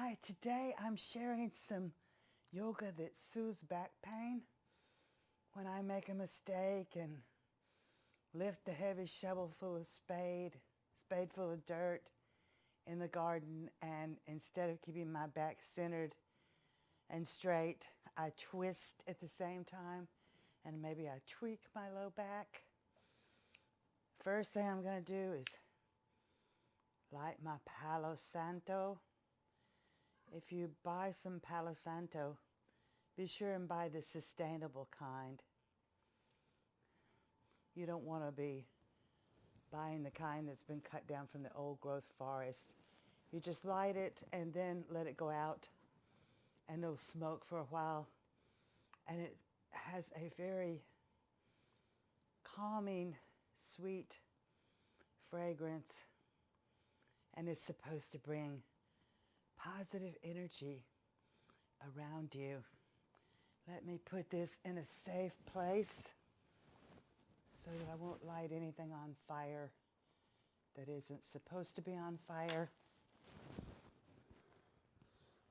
Hi, today I'm sharing some yoga that soothes back pain. When I make a mistake and lift a heavy shovel full of spade full of dirt in the garden, and instead of keeping my back centered and straight, I twist at the same time and maybe I tweak my low back. First thing I'm going to do is light my Palo Santo. If you buy some Palo Santo, be sure and buy the sustainable kind. You don't want to be buying the kind that's been cut down from the old growth forest. You just light it and then let it go out and it'll smoke for a while. And it has a very calming, sweet fragrance, and is supposed to bring positive energy around you. Let me put this in a safe place so that I won't light anything on fire that isn't supposed to be on fire.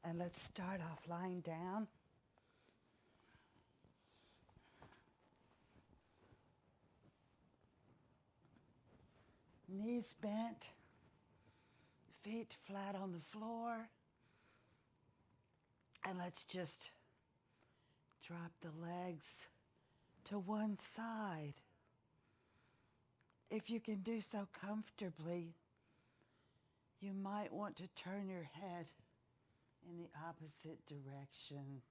And let's start off lying down. Knees bent, feet flat on the floor. And let's just drop the legs to one side. If you can do so comfortably, you might want to turn your head in the opposite direction.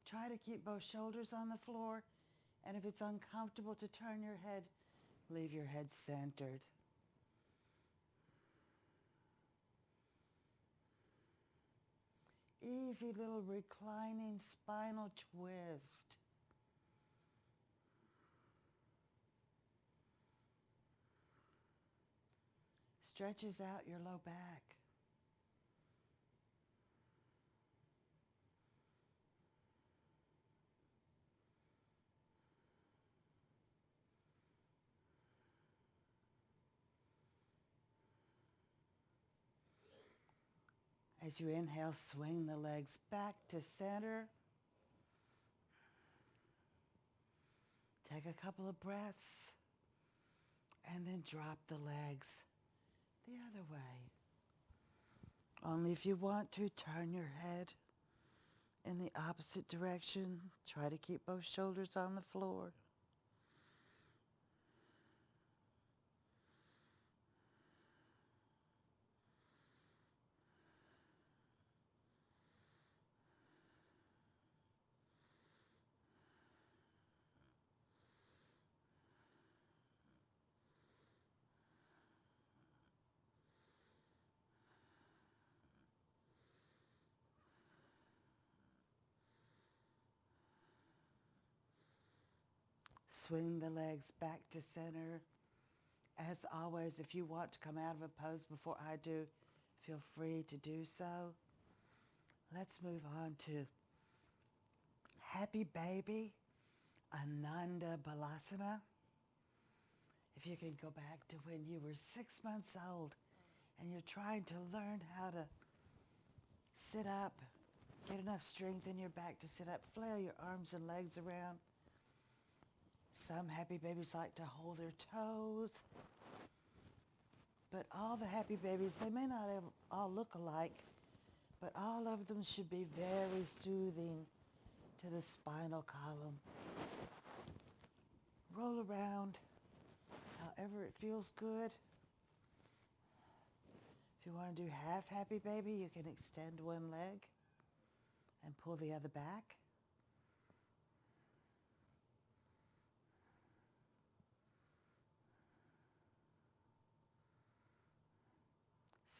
Try to keep both shoulders on the floor, and if it's uncomfortable to turn your head, leave your head centered. Easy little reclining spinal twist. Stretches out your low back. As you inhale, swing the legs back to center. Take a couple of breaths and then drop the legs the other way. Only if you want to, turn your head in the opposite direction. Try to keep both shoulders on the floor. Swing the legs back to center. As always, if you want to come out of a pose before I do, feel free to do so. Let's move on to Happy Baby, Ananda Balasana. If you can go back to when you were 6 months old and you're trying to learn how to sit up, get enough strength in your back to sit up, flail your arms and legs around. Some happy babies like to hold their toes. But all the happy babies, they may not all look alike, but all of them should be very soothing to the spinal column. Roll around however it feels good. If you want to do half happy baby, you can extend one leg and pull the other back.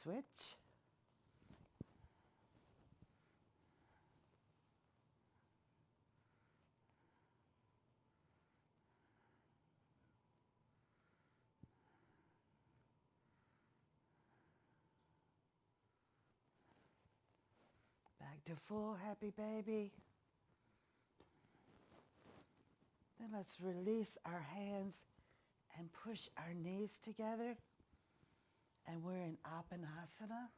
Switch. Back to full happy baby. Then let's release our hands and push our knees together. And we're in Apanasana,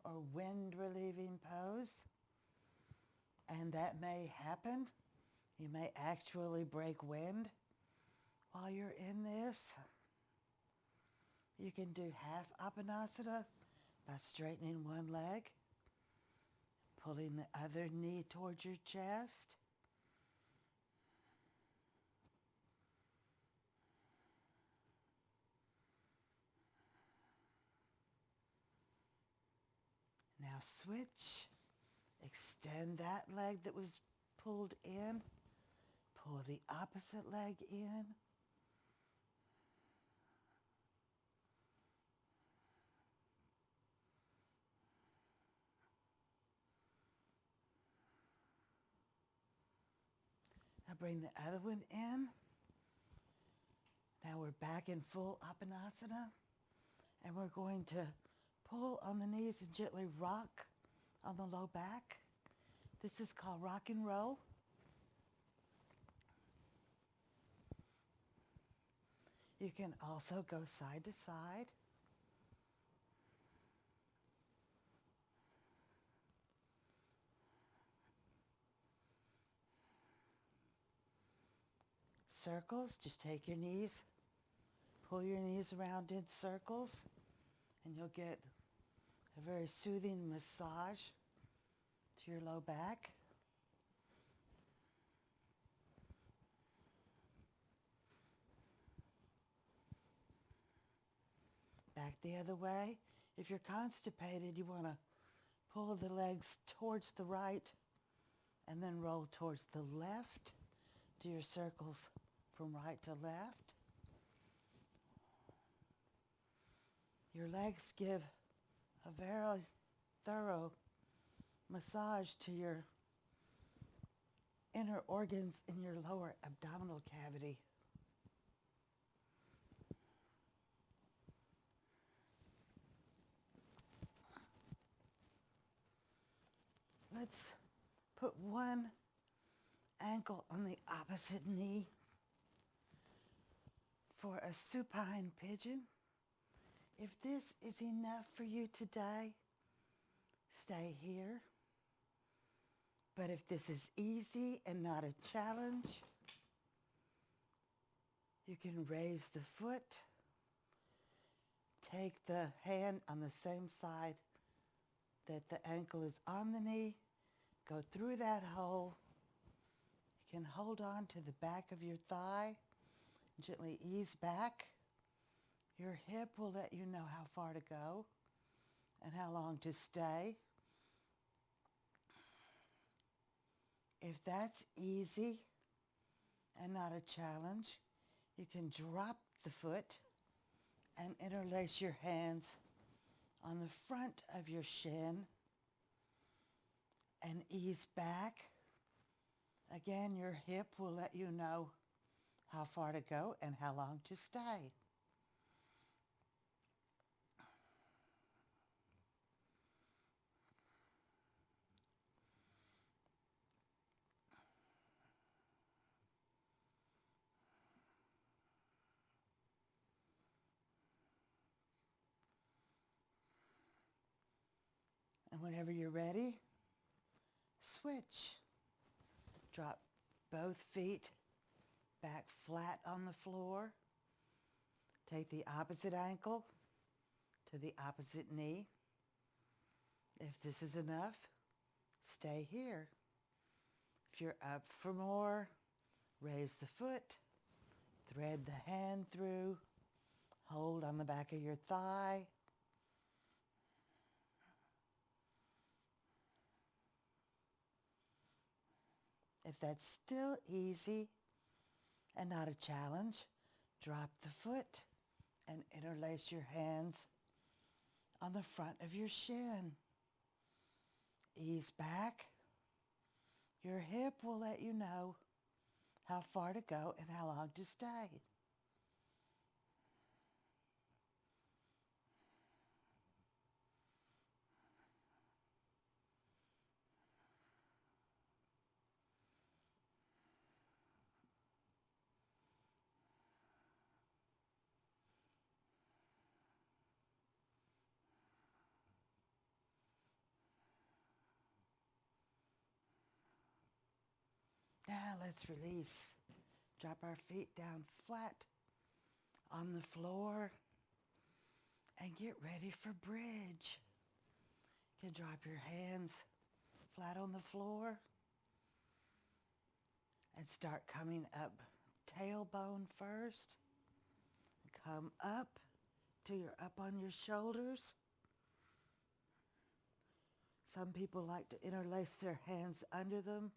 or wind relieving pose. And that may happen. You may actually break wind while you're in this. You can do half Apanasana by straightening one leg, pulling the other knee towards your chest. Now switch. Extend that leg that was pulled in. Pull the opposite leg in. Now bring the other one in. Now we're back in full Apanasana. And we're going to pull on the knees and gently rock on the low back. This is called rock and roll. You can also go side to side. Circles, just take your knees, pull your knees around in circles, and you'll get a very soothing massage to your low back. Back the other way. If you're constipated, you want to pull the legs towards the right and then roll towards the left. Do your circles from right to left. Your legs give a very thorough massage to your inner organs in your lower abdominal cavity. Let's put one ankle on the opposite knee for a supine pigeon. If this is enough for you today, stay here. But if this is easy and not a challenge, you can raise the foot, take the hand on the same side that the ankle is on the knee, go through that hole. You can hold on to the back of your thigh, gently ease back. Your hip will let you know how far to go and how long to stay. If that's easy and not a challenge, you can drop the foot and interlace your hands on the front of your shin and ease back. Again, your hip will let you know how far to go and how long to stay. And whenever you're ready, switch. Drop both feet back flat on the floor. Take the opposite ankle to the opposite knee. If this is enough, stay here. If you're up for more, raise the foot, thread the hand through, hold on the back of your thigh. If that's still easy and not a challenge, drop the foot and interlace your hands on the front of your shin. Ease back. Your hip will let you know how far to go and how long to stay. Now let's release. Drop our feet down flat on the floor and get ready for bridge. You can drop your hands flat on the floor and start coming up tailbone first. Come up till you're up on your shoulders. Some people like to interlace their hands under them.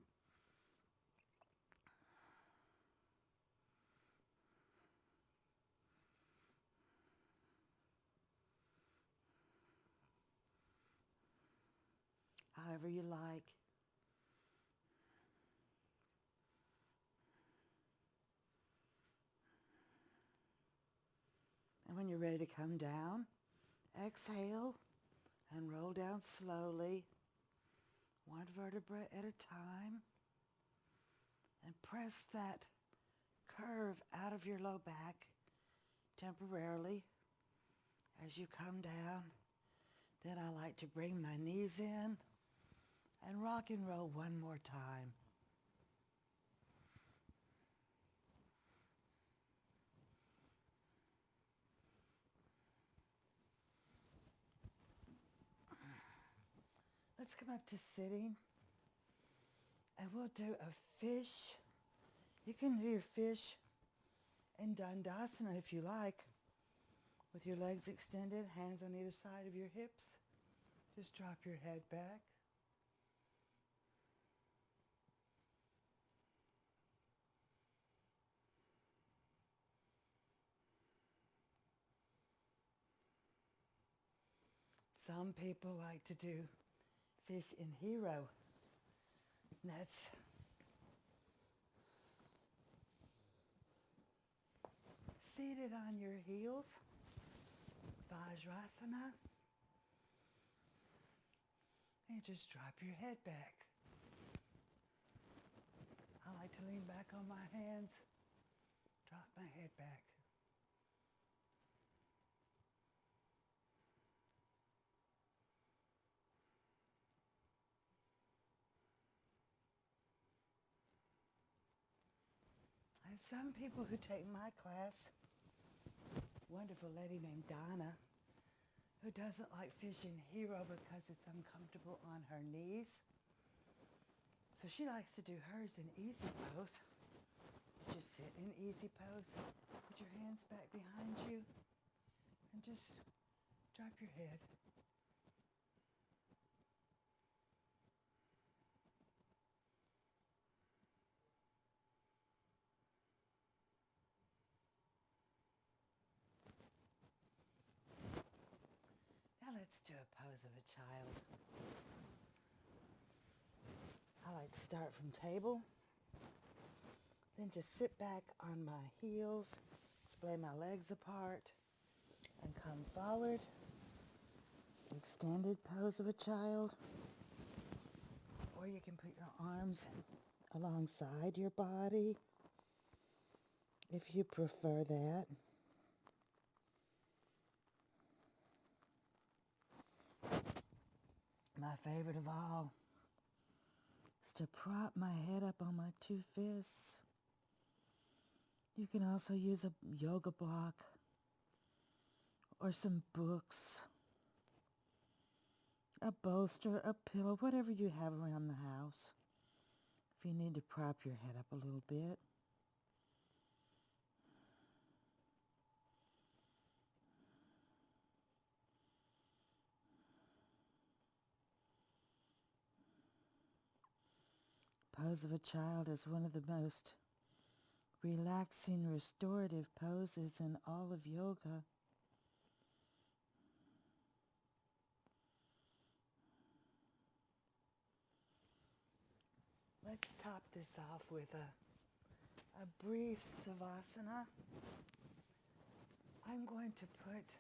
However you like. And when you're ready to come down, exhale and roll down slowly, one vertebra at a time, and press that curve out of your low back temporarily as you come down. Then I like to bring my knees in and rock and roll one more time. Let's come up to sitting, and we'll do a fish. You can do your fish in Dandasana if you like, with your legs extended, hands on either side of your hips. Just drop your head back. Some people like to do fish in hero. That's seated on your heels, Vajrasana, and just drop your head back. I like to lean back on my hands, drop my head back. I have some people who take my class, wonderful lady named Donna, who doesn't like fish in hero because it's uncomfortable on her knees. So she likes to do hers in easy pose. Just sit in easy pose, put your hands back behind you, and just drop your head. Now let's do a pose of a child. I like to start from table, then just sit back on my heels, splay my legs apart, and come forward. Extended pose of a child. Or you can put your arms alongside your body if you prefer that. My favorite of all is to prop my head up on my two fists. You can also use a yoga block or some books, a bolster, a pillow, whatever you have around the house. If you need to prop your head up a little bit. Pose of a child is one of the most relaxing, restorative poses in all of yoga. Let's top this off with a brief savasana. I'm going to put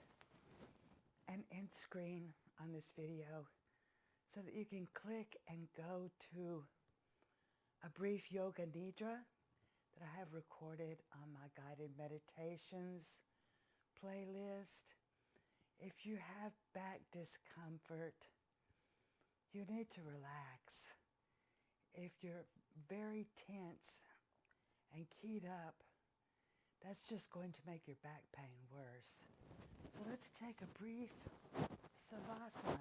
an end screen on this video so that you can click and go to a brief yoga nidra that I have recorded on my guided meditations playlist. If you have back discomfort, you need to relax. If you're very tense and keyed up, that's just going to make your back pain worse. So let's take a brief Savasana.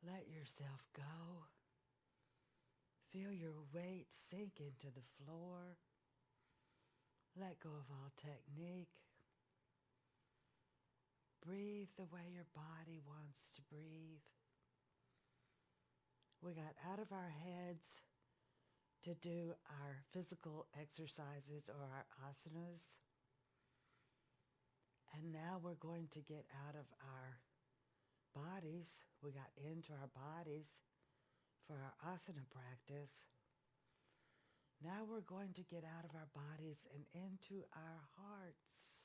Let yourself go. Feel your weight sink into the floor. Let go of all technique. Breathe the way your body wants to breathe. We got out of our heads to do our physical exercises or our asanas. And now we're going to get out of our bodies. We got into our bodies for our asana practice. Now we're going to get out of our bodies and into our hearts.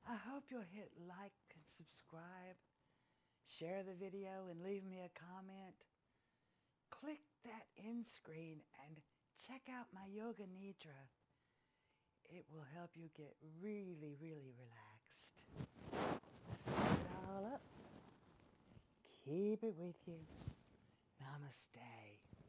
I hope you'll hit like and subscribe, share the video and leave me a comment. Click that end screen and check out my Yoga Nidra. It will help you get really, really relaxed. Set it all up. Keep it with you. Namaste.